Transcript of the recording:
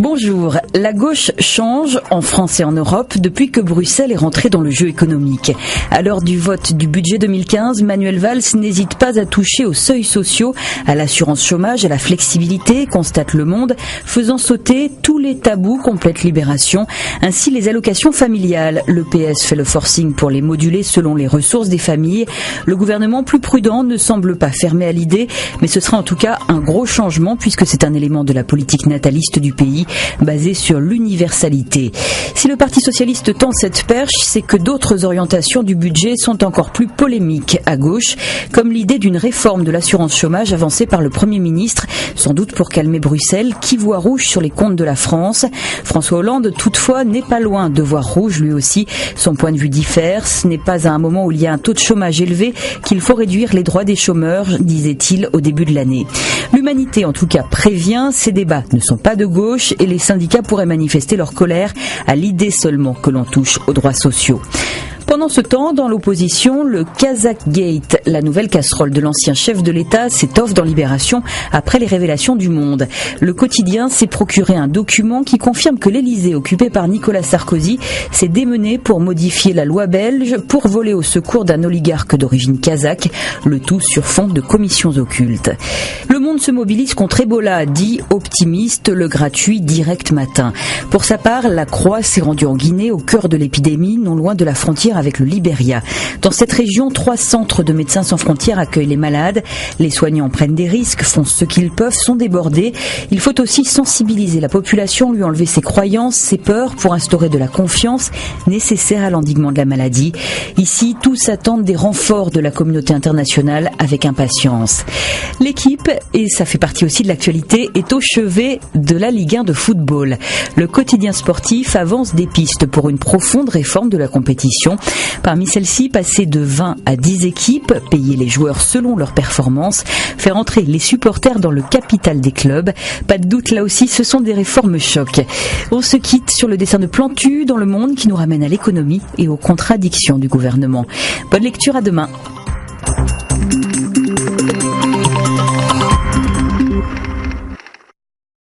Bonjour, la gauche change en France et en Europe depuis que Bruxelles est rentrée dans le jeu économique. À l'heure du vote du budget 2015, Manuel Valls n'hésite pas à toucher aux seuils sociaux, à l'assurance chômage, à la flexibilité, constate Le Monde, faisant sauter tous les tabous, complète Libération, ainsi les allocations familiales. Le PS fait le forcing pour les moduler selon les ressources des familles. Le gouvernement plus prudent ne semble pas fermé à l'idée, mais ce sera en tout cas un gros changement puisque c'est un élément de la politique nataliste du pays, basé sur l'universalité. Si le Parti socialiste tend cette perche, c'est que d'autres orientations du budget sont encore plus polémiques à gauche, comme l'idée d'une réforme de l'assurance chômage avancée par le Premier ministre, sans doute pour calmer Bruxelles, qui voit rouge sur les comptes de la France. François Hollande, toutefois, n'est pas loin de voir rouge lui aussi. Son point de vue diffère. Ce n'est pas à un moment où il y a un taux de chômage élevé qu'il faut réduire les droits des chômeurs, disait-il au début de l'année. L'humanité, en tout cas, prévient, ces débats ne sont pas de gauche et les syndicats pourraient manifester leur colère à l'idée seulement que l'on touche aux droits sociaux. Pendant ce temps, dans l'opposition, le Kazakh-Gate, la nouvelle casserole de l'ancien chef de l'État, s'étoffe dans Libération après les révélations du Monde. Le quotidien s'est procuré un document qui confirme que l'Élysée, occupé par Nicolas Sarkozy, s'est démené pour modifier la loi belge pour voler au secours d'un oligarque d'origine kazakh, le tout sur fond de commissions occultes. Le Monde se mobilise contre Ebola, dit optimiste, le gratuit direct matin. Pour sa part, la Croix s'est rendue en Guinée, au cœur de l'épidémie, non loin de la frontière avec le Libéria. Dans cette région, 3 centres de Médecins sans frontières accueillent les malades. Les soignants prennent des risques, font ce qu'ils peuvent, sont débordés. Il faut aussi sensibiliser la population, lui enlever ses croyances, ses peurs pour instaurer de la confiance nécessaire à l'endiguement de la maladie. Ici, tous attendent des renforts de la communauté internationale avec impatience. L'équipe, et ça fait partie aussi de l'actualité, est au chevet de la Ligue 1 de football. Le quotidien sportif avance des pistes pour une profonde réforme de la compétition. Parmi celles-ci, passer de 20 à 10 équipes, payer les joueurs selon leurs performances, faire entrer les supporters dans le capital des clubs. Pas de doute, là aussi, ce sont des réformes choc. On se quitte sur le dessin de Plantu dans Le Monde qui nous ramène à l'économie et aux contradictions du gouvernement. Bonne lecture, à demain.